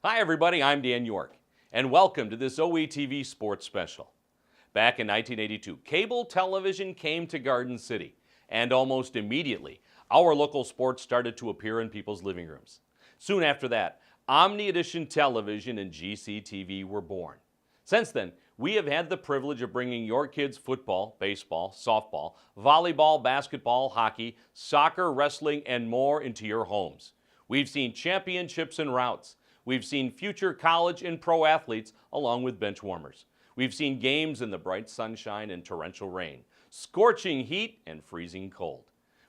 Hi everybody, I'm Dan York, and welcome to this OETV Sports Special. Back in 1982, cable television came to Garden City, and almost immediately, our local sports started to appear in people's living rooms. Soon after that, Omni Edition Television and GCTV were born. Since then, we have had the privilege of bringing your kids football, baseball, softball, volleyball, basketball, hockey, soccer, wrestling, and more into your homes. We've seen championships and routes. We've seen future college and pro athletes along with bench warmers. We've seen games in the bright sunshine and torrential rain, scorching heat and freezing cold.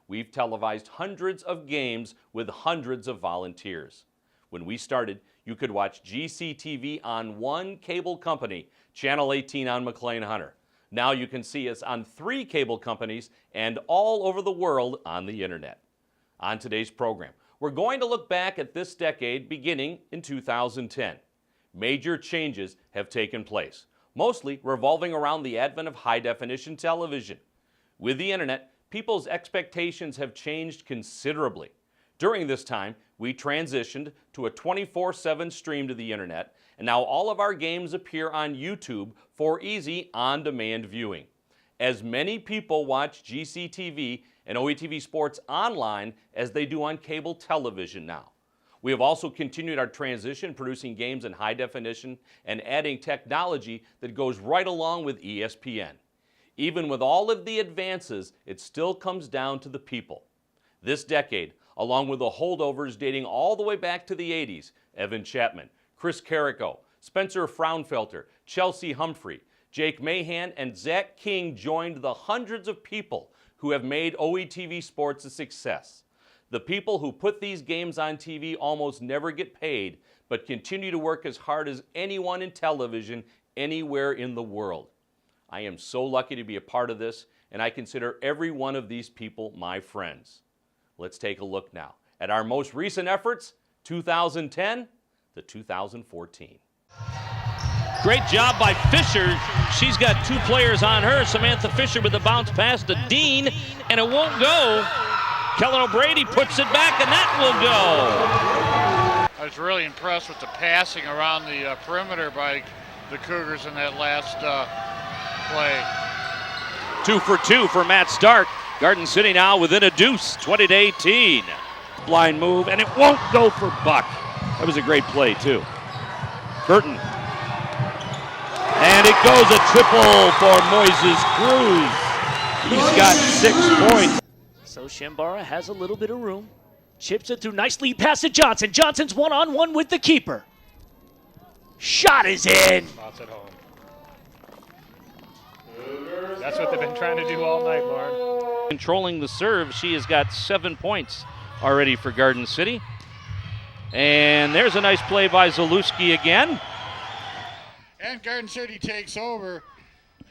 We've televised hundreds of games with hundreds of volunteers. When we started, you could watch GCTV on one cable company, Channel 18 on McLean Hunter. Now you can see us on 3 cable companies and all over the world on the internet. On today's program, we're going to look back at this decade beginning in 2010. Major changes have taken place, mostly revolving around the advent of high-definition television. With the internet, people's expectations have changed considerably. During this time, we transitioned to a 24/7 stream to the internet, and now all of our games appear on YouTube for easy on-demand viewing. As many people watch GCTV and OETV Sports online as they do on cable television now. We have also continued our transition, producing games in high definition and adding technology that goes right along with ESPN. Even with all of the advances, it still comes down to the people. This decade, along with the holdovers dating all the way back to the 80s, Evan Chapman, Chris Carrico, Spencer Fraunfelter, Chelsea Humphrey, Jake Mahan, and Zach King joined the hundreds of people who have made OETV Sports a success. The people who put these games on TV almost never get paid, but continue to work as hard as anyone in television anywhere in the world. I am so lucky to be a part of this, and I consider every one of these people my friends. Let's take a look now at our most recent efforts, 2010 to 2014. Great job by Fisher. She's got 2 players on her. Samantha Fisher with a bounce pass to Dean, and it won't go. Kellen O'Brady puts it back, and that will go. I was really impressed with the passing around the perimeter by the Cougars in that last play. 2 for 2 for Matt Stark. Garden City now within a deuce, 20-18. Blind move, and it won't go for Buck. That was a great play, too. Burton. And it goes a triple for Moises Cruz. He's got 6 points. So Shambara has a little bit of room. Chips it through nicely past to Johnson. Johnson's one-on-one with the keeper. Shot is in. Spots at home. That's what they've been trying to do all night, Lauren. Controlling the serve, she has got 7 points already for Garden City. And there's a nice play by Zalewski again. And Garden City takes over,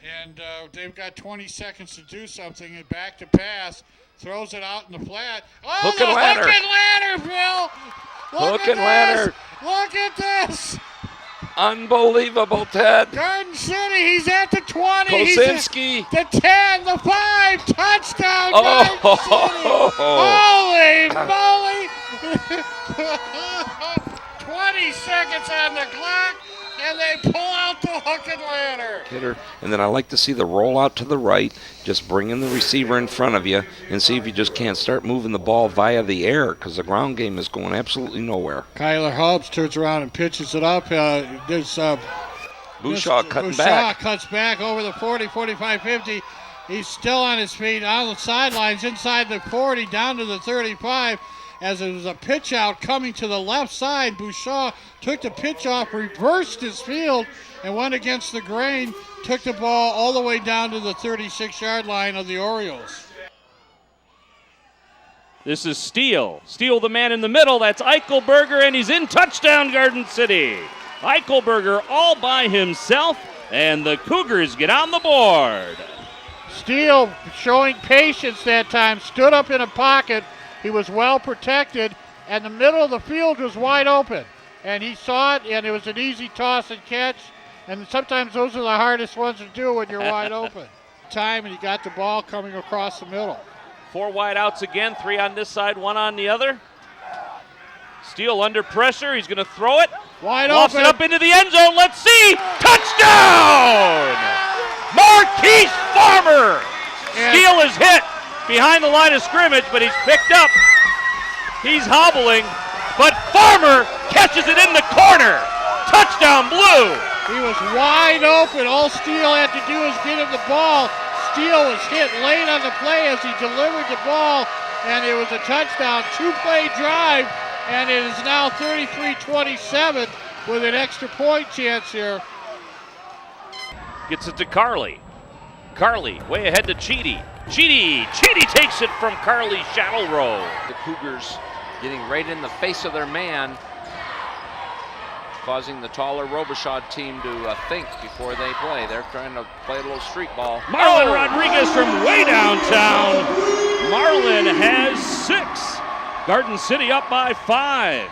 and they've got 20 seconds to do something, and back to pass, throws it out in the flat. Oh, Hook and ladder. Hook and ladder, Bill! Hook and ladder. Look at this! Unbelievable, Ted. Garden City, he's at the 20. Kosinski. He's at the 10, the 5, touchdown, Oh. Garden City. Holy moly. 20 seconds on the clock, and they pull out the hook and ladder. Hitter, and then I like to see the rollout to the right, just bring in the receiver in front of you and see if you just can't start moving the ball via the air, because the ground game is going absolutely nowhere. Kyler Hubbs turns around and pitches it up. Bouchard cutting back. Cuts back over the 40, 45, 50. He's still on his feet on the sidelines, inside the 40, down to the 35. As it was a pitch out coming to the left side, Bouchard took the pitch off, reversed his field, and went against the grain, took the ball all the way down to the 36-yard line of the Orioles. This is Steele. Steele, the man in the middle. That's Eichelberger, and he's in touchdown, Garden City. Eichelberger all by himself, and the Cougars get on the board. Steele showing patience that time, stood up in a pocket. He was well protected, and the middle of the field was wide open. And he saw it, and it was an easy toss and catch. And sometimes those are the hardest ones to do when you're wide open. Time, and he got the ball coming across the middle. 4 wide outs again, 3 on this side, 1 on the other. Steele under pressure, he's going to throw it. Wide Lofts open. it up into the end zone. Let's see. Touchdown! Marquise Farmer. Steele is hit behind the line of scrimmage, but he's picked up. He's hobbling, but Farmer catches it in the corner. Touchdown, Blue. He was wide open. All Steele had to do was get him the ball. Steele was hit late on the play as he delivered the ball, and it was a touchdown. Two-play drive, and it is now 33-27 with an extra point chance here. Gets it to Carly. Carly way ahead to Cheedy. Cheedy takes it from Carly's shallow row. The Cougars getting right in the face of their man, causing the taller Robichaud team to think before they play. They're trying to play a little street ball. Marlon Rodriguez from way downtown. Marlon has 6. Garden City up by 5.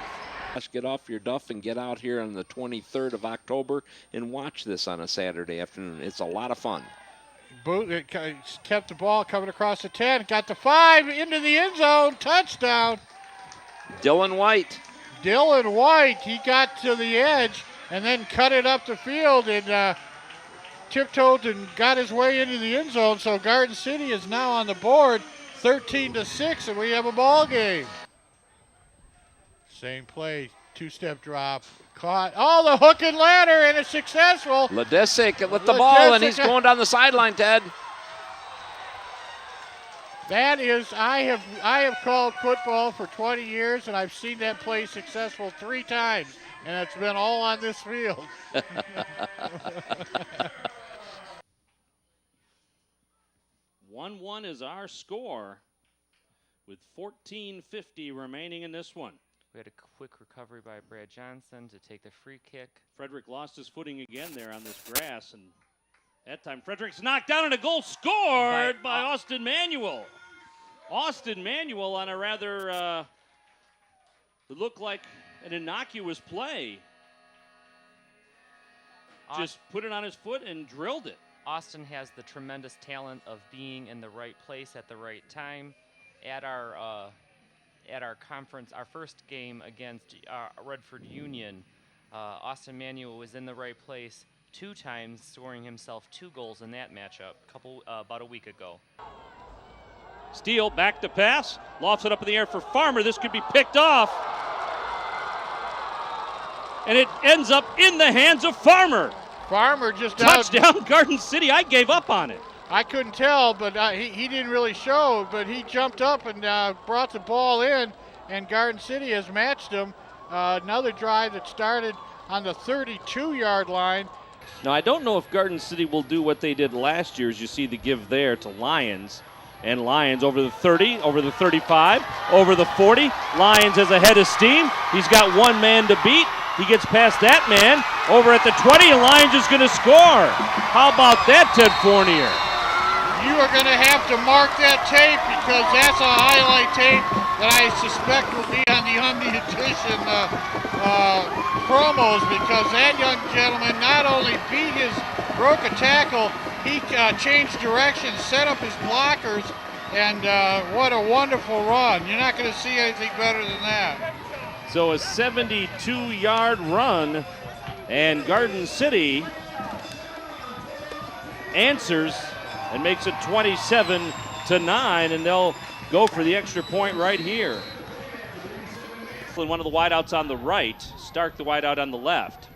Get off your duff and get out here on the 23rd of October and watch this on a Saturday afternoon. It's a lot of fun. Boot kept the ball coming across the 10, got the 5 into the end zone, touchdown. Dylan White. Dylan White, he got to the edge and then cut it up the field and tiptoed and got his way into the end zone. So Garden City is now on the board, 13-6, and we have a ball game. Same play, two-step drop, caught. Oh, the hook and ladder, and it's successful. Ledesic with the ball, and he's going down the sideline, Ted. That is, I have called football for 20 years, and I've seen that play successful 3 times, and it's been all on this field. 1-1 is our score with 14:50 remaining in this one. We had a quick recovery by Brad Johnson to take the free kick. Frederick lost his footing again there on this grass, and that time Frederick's knocked down and a goal scored by Austin Manuel. Austin Manuel on a rather, it looked like an innocuous play. Just put it on his foot and drilled it. Austin has the tremendous talent of being in the right place at the right time. At our conference, our first game against Redford Union, Austin Manuel was in the right place 2 times, scoring himself 2 goals in that matchup about a week ago. Steele back to pass, lofts it up in the air for Farmer. This could be picked off, and it ends up in the hands of Farmer. Farmer just touchdown, Garden City. I gave up on it. I couldn't tell, but he didn't really show, but he jumped up and brought the ball in, and Garden City has matched him. Another drive that started on the 32-yard line. Now, I don't know if Garden City will do what they did last year, as you see the give there to Lions. And Lions over the 30, over the 35, over the 40. Lions has a head of steam. He's got 1 man to beat. He gets past that man over at the 20, and Lions is going to score. How about that, Ted Fournier? You are going to have to mark that tape because that's a highlight tape that I suspect will be on the Omni Edition promos, because that young gentleman not only broke a tackle, he changed direction, set up his blockers, and what a wonderful run. You're not going to see anything better than that. So a 72-yard run, and Garden City answers and makes it 27-9, and they'll go for the extra point right here. One of the wideouts on the right, Stark the wideout on the left.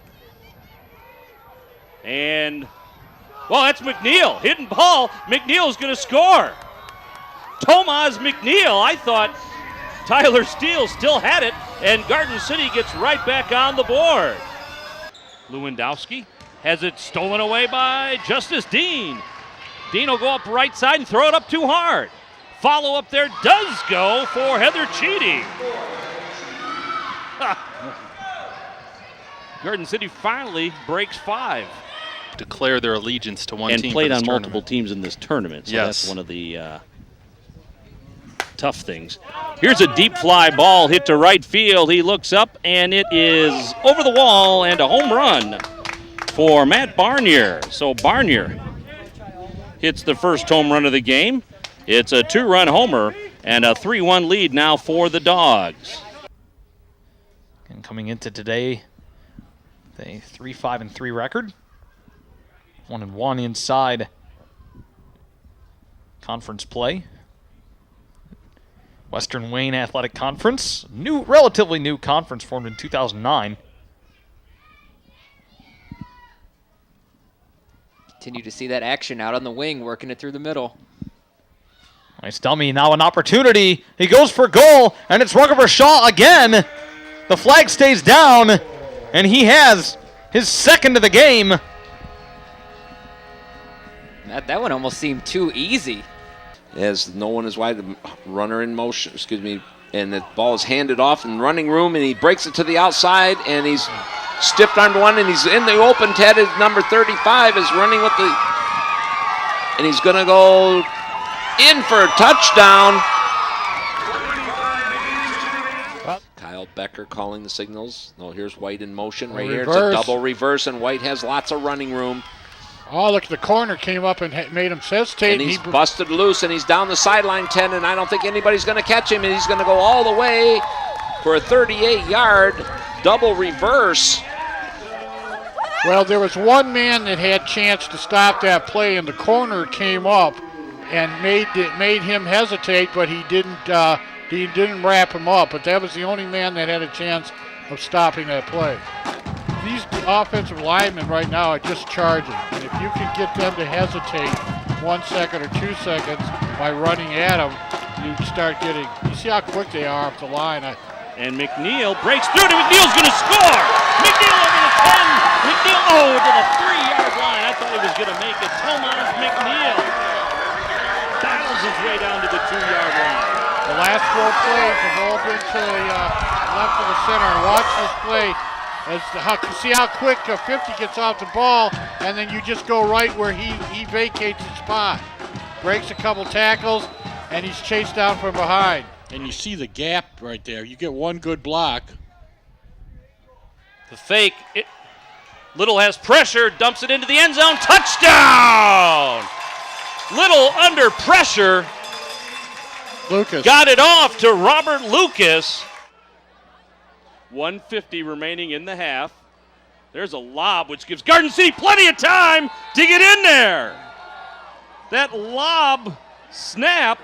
And, well, that's McNeil. Hidden ball. McNeil's going to score. Tomas McNeil. I thought Tyler Steele still had it, and Garden City gets right back on the board. Lewandowski has it stolen away by Justice Dean. Dean will go up right side and throw it up too hard. Follow up there does go for Heather Cheedy. Garden City finally breaks 5. Declare their allegiance to one and team. And played on tournament. multiple teams in this tournament, so yes. That's one of the tough things. Here's a deep fly ball hit to right field. He looks up, and it is over the wall and a home run for Matt Barnier. So Barnier hits the first home run of the game. It's a 2-run homer and a 3-1 lead now for the Dogs. And coming into today, a 3-5-3 record. 1-1 inside conference play. Western Wayne Athletic Conference, relatively new conference formed in 2009. Continue to see that action out on the wing, working it through the middle. Nice dummy, now an opportunity. He goes for goal, and it's Robichaud again. The flag stays down, and he has his second of the game. That one almost seemed too easy. As no one is wide, runner in motion, and the ball is handed off in running room, and he breaks it to the outside, and he's stiffed armed one, and he's in the open. Ted is number 35 is running with the, and he's going to go in for a touchdown. Kyle Becker calling the signals. No, here's White in motion right here. It's a double reverse, and White has lots of running room. Oh, look, the corner came up and made him hesitate. And he's busted loose, and he's down the sideline 10, and I don't think anybody's going to catch him, and he's going to go all the way for a 38-yard double reverse. Well, there was one man that had chance to stop that play, and the corner came up and made him hesitate, but he didn't wrap him up. But that was the only man that had a chance of stopping that play. These offensive linemen right now are just charging, and if you can get them to hesitate 1 second or 2 seconds by running at them, you start getting. You see how quick they are up the line. And McNeil breaks through to McNeil's going to score. McNeil over the 10. McNeil to the 3-yard line. I thought he was going to make it. Tomas McNeil battles his way down to the 2-yard line. The last 4 plays have all been to the left of the center. Watch this play. See how quick 50 gets off the ball, and then you just go right where he vacates the spot. Breaks a couple tackles, and he's chased down from behind. And you see the gap right there. You get one good block. The fake. Little has pressure, dumps it into the end zone. Touchdown! Little under pressure. Lucas. Got it off to Robert Lucas. 1:50 remaining in the half. There's a lob which gives Garden City plenty of time to get in there. That lob snap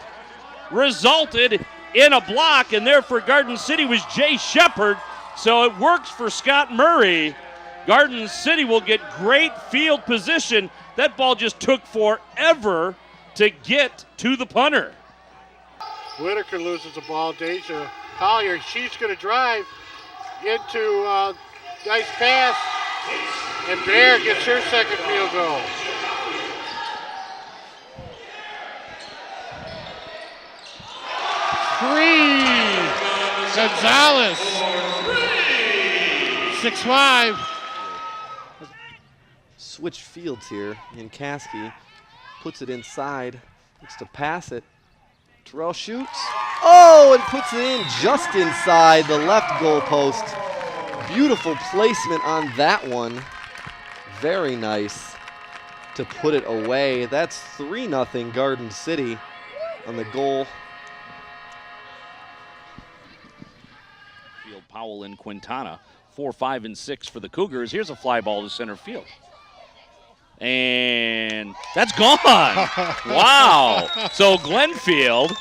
resulted in a block, and there for Garden City was Jay Shepard. So it works for Scott Murray. Garden City will get great field position. That ball just took forever to get to the punter. Whitaker loses the ball. Deja Collier, she's going to drive into nice pass, and Bear gets her second field goal. Gonzalez, 6'5". Switched fields here, and Caskey puts it inside, looks to pass it. Terrell shoots, and puts it in just inside the left goal post. Beautiful placement on that one. Very nice to put it away. That's 3-0 Garden City on the goal. Field Powell and Quintana, 4, 5, and 6 for the Cougars. Here's a fly ball to center field. And that's gone. Wow. So Glenfield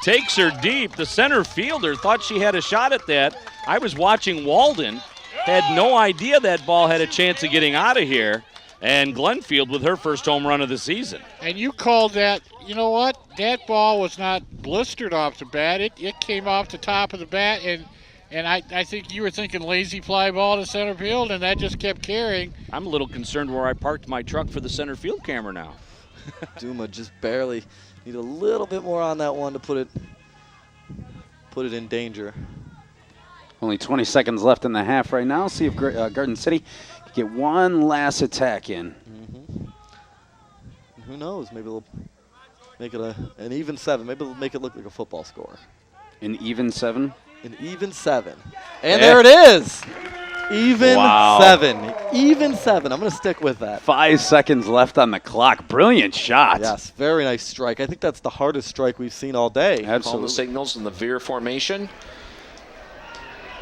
takes her deep. The center fielder thought she had a shot at that. I was watching Walden, had no idea that ball had a chance of getting out of here. And Glenfield with her first home run of the season. And you called that, you know what? That ball was not blistered off the bat. It came off the top of the bat, and I think you were thinking lazy fly ball to center field, and that just kept carrying. I'm a little concerned where I parked my truck for the center field camera now. Duma just barely need a little bit more on that one to put it in danger. Only 20 seconds left in the half right now. See if Garden City can get one last attack in. Who knows? Maybe they'll make it an even 7. Maybe they'll make it look like a football score. An even 7? An even 7. And there it is. Even 7. Even 7. I'm going to stick with that. 5 seconds left on the clock. Brilliant shot. Yes, very nice strike. I think that's the hardest strike we've seen all day. Absolutely. Call the signals in the veer formation.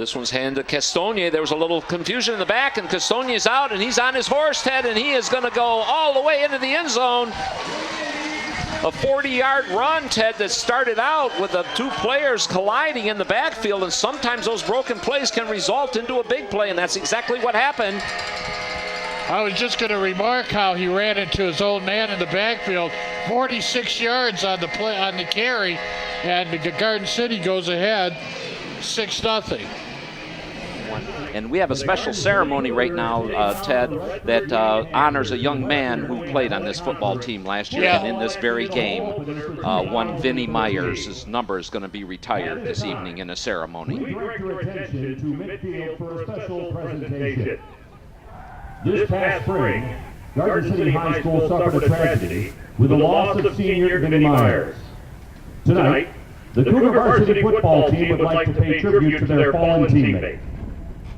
This one's handed to Castogne. There was a little confusion in the back, and Castogne's out, and he's on his horse, Ted, and he is going to go all the way into the end zone. A 40-yard run, Ted, that started out with the two players colliding in the backfield, and sometimes those broken plays can result into a big play, and that's exactly what happened. I was just going to remark how he ran into his old man in the backfield, 46 yards on the play on the carry, and the Garden City goes ahead 6-0. And we have a special ceremony right now, Ted, that honors a young man who played on this football team last year. And in this very game, one Vinnie Myers. His number is going to be retired this evening in a ceremony. We direct your attention to midfield for a special presentation. This past spring, Garden City High School suffered a tragedy with the loss of senior Vinnie Myers. Tonight, the Cougar Varsity football team would like to pay tribute to their fallen teammate.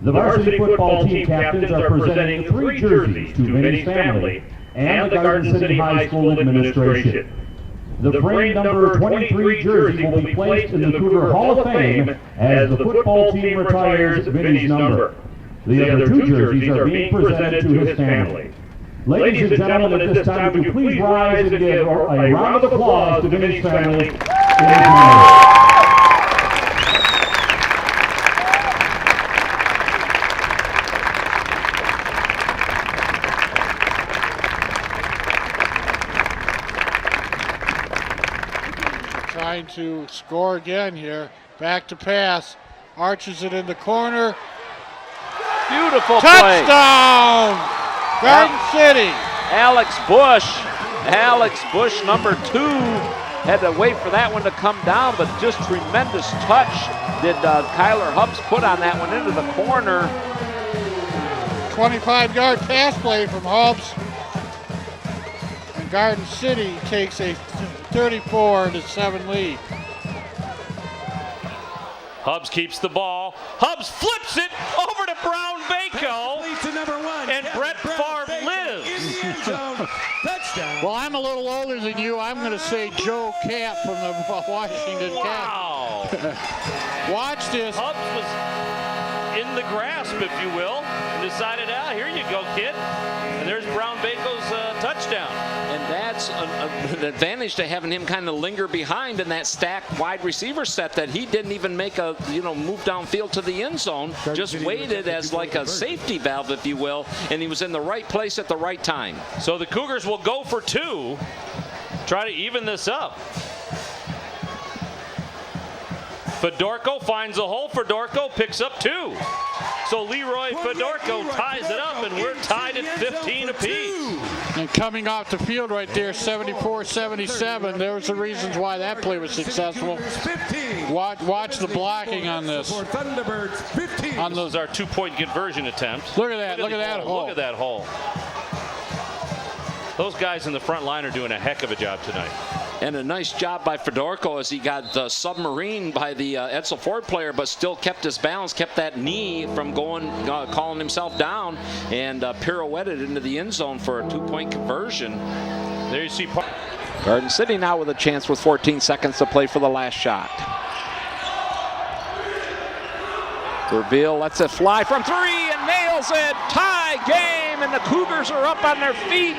The Varsity football team captains are presenting 3 jerseys to Vinnie's family and the Garden City High School administration. The frame number 23 jersey will be placed in the Cougar Hall of Fame as the football team retires Vinnie's number. The other 2 jerseys are being presented to his family. Ladies and gentlemen, at this time, would you please rise and give a round of applause to Vinnie's family in his memory. Trying to score again here. Back to pass. Arches it in the corner. Beautiful Touchdown! play. Garden City. Alex Bush, number 2, had to wait for that one to come down, but just tremendous touch did Kyler Hubbs put on that one into the corner. 25-yard pass play from Hubbs. And Garden City takes a 34-7 lead. Hubbs keeps the ball. Hubbs flips it over to Brown Bako. And Brett Favre lives. Well, I'm a little older than you. I'm going to say Joe Camp from the Washington Wow. Watch this. Hubbs was in the grasp, if you will, and decided, here you go, kid. And there's Brown Baco's touchdown. And that's an advantage to having him kind of linger behind in that stacked wide receiver set that he didn't even make a, move downfield to the end zone. Just waited as like a safety valve, if you will, and he was in the right place at the right time. So the Cougars will go for 2, try to even this up. Fedorko finds a hole. Fedorko picks up 2. So Leroy Fedorko ties it up, and we're tied at 15 apiece. And coming off the field right there, 74-77. There was the reasons why that play was successful. Watch the blocking on this. On those are 2-point conversion attempts. Look at that. Look at that hole. Look at that hole. Those guys in the front line are doing a heck of a job tonight. And a nice job by Fedorko as he got the submarine by the Edsel Ford player, but still kept his balance, kept that knee from calling himself down, and pirouetted into the end zone for a 2-point conversion. There you see Garden City now with a chance with 14 seconds to play for the last shot. Verville lets it fly from 3 and nails it. Tie game, and the Cougars are up on their feet,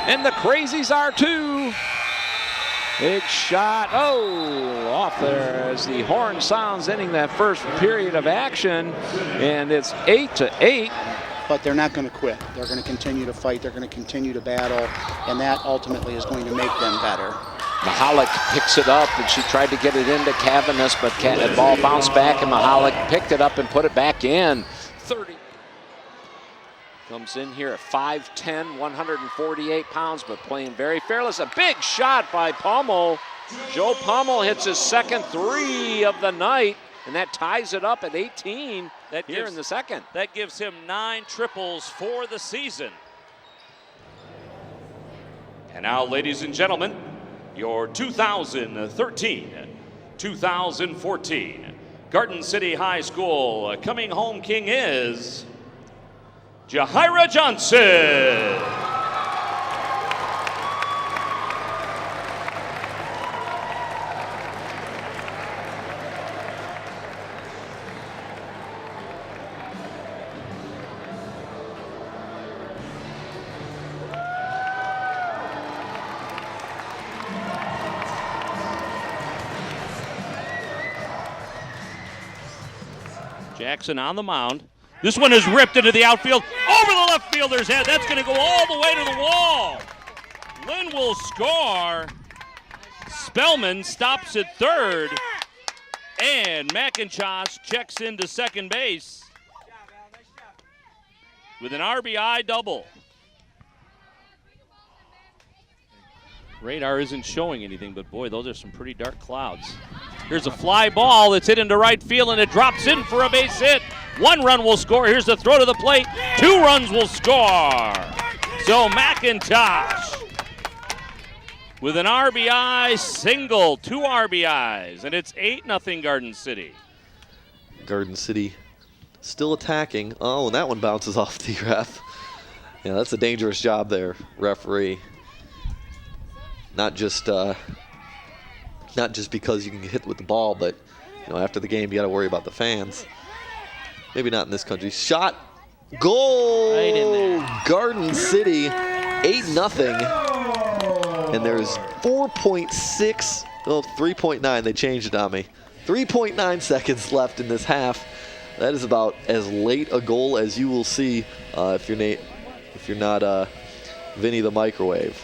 and the Crazies are too. Big shot, off there as the horn sounds, ending that first period of action, and it's 8-8. But they're not going to quit. They're going to continue to fight. They're going to continue to battle, and that ultimately is going to make them better. Mahalik picks it up, and she tried to get it into Cavanis, but the ball bounced back, and Mahalik picked it up and put it back in. 30. Comes in here at 5'10", 148 pounds, but playing very fearless. A big shot by Pummel. Joe Pummel hits his second 3 of the night, and that ties it up at 18 in the second. That gives him 9 triples for the season. And now, ladies and gentlemen, your 2013-2014 Garden City High School coming home king is Jahira Johnson. Jackson on the mound. This one is ripped into the outfield, over the left fielder's head. That's going to go all the way to the wall. Lynn will score. Spellman stops at third. And McIntosh checks into second base with an RBI double. Radar isn't showing anything, but boy, those are some pretty dark clouds. Here's a fly ball that's hit into right field, and it drops in for a base hit. 1 run will score. Here's the throw to the plate. 2 runs will score. So McIntosh with an RBI single, 2 RBIs, and it's 8-0 Garden City. Garden City still attacking. Oh, and that one bounces off the ref. Yeah, that's a dangerous job there, referee. Not just because you can get hit with the ball, but after the game you got to worry about the fans. Maybe not in this country. Shot, goal, right in there. Garden City, 8-0. And there's 3.9. They changed it on me. 3.9 seconds left in this half. That is about as late a goal as you will see if you're not Vinny the Microwave.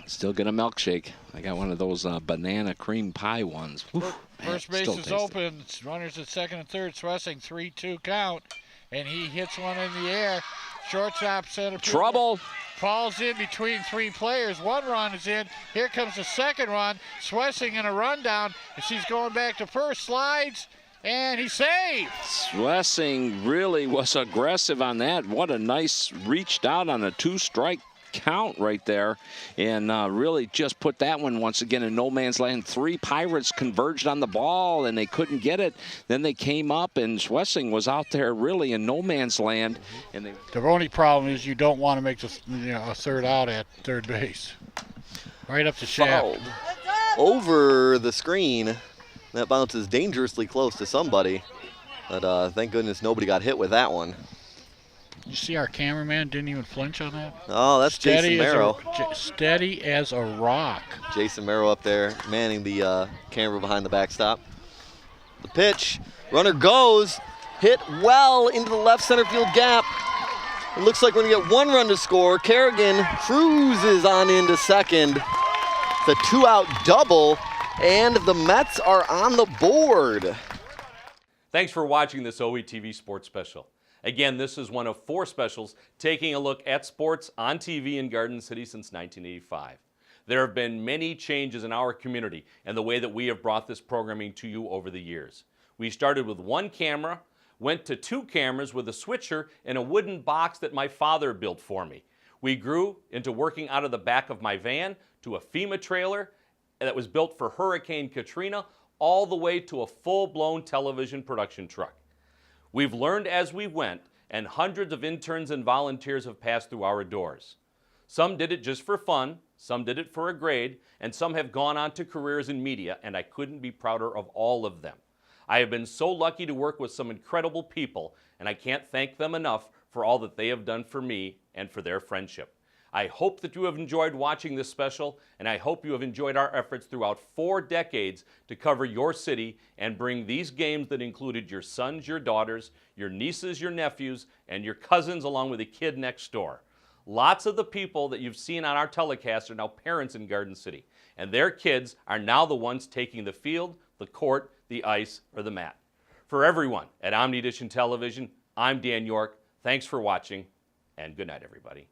Still get a milkshake. I got one of those banana cream pie ones. Oof, First base is open. Runners at second and third. Swessing 3-2 count. And he hits one in the air. Shortstop center. Trouble. Falls in between 3 players. 1 run is in. Here comes the second run. Swessing in a rundown. As he's going back to first. Slides. And he saved. Swessing really was aggressive on that. What a nice reached out on a 2-strike count right there, and really just put that one once again in no man's land. 3 Pirates converged on the ball and they couldn't get it. Then they came up and Swessing was out there really in no man's land. And the only problem is you don't want to make a third out at third base. Right up the shaft. Over the screen. That bounces dangerously close to somebody, but thank goodness nobody got hit with that one. You see our cameraman didn't even flinch on that? Oh, that's Jason Merrow. Steady as a rock. Jason Merrow up there manning the camera behind the backstop. The pitch, runner goes, hit well into the left center field gap. It looks like we're gonna get 1 run to score. Kerrigan cruises on into second. It's a 2-out double, and the Mets are on the board. Thanks for watching this OETV Sports Special. Again, this is one of 4 specials taking a look at sports on TV in Garden City since 1985. There have been many changes in our community and the way that we have brought this programming to you over the years. We started with 1 camera, went to 2 cameras with a switcher and a wooden box that my father built for me. We grew into working out of the back of my van to a FEMA trailer that was built for Hurricane Katrina, all the way to a full-blown television production truck. We've learned as we went, and hundreds of interns and volunteers have passed through our doors. Some did it just for fun, some did it for a grade, and some have gone on to careers in media, and I couldn't be prouder of all of them. I have been so lucky to work with some incredible people, and I can't thank them enough for all that they have done for me and for their friendship. I hope that you have enjoyed watching this special, and I hope you have enjoyed our efforts throughout 4 decades to cover your city and bring these games that included your sons, your daughters, your nieces, your nephews, and your cousins along with the kid next door. Lots of the people that you've seen on our telecast are now parents in Garden City, and their kids are now the ones taking the field, the court, the ice, or the mat. For everyone at Omni Edition Television, I'm Dan York. Thanks for watching, and good night, everybody.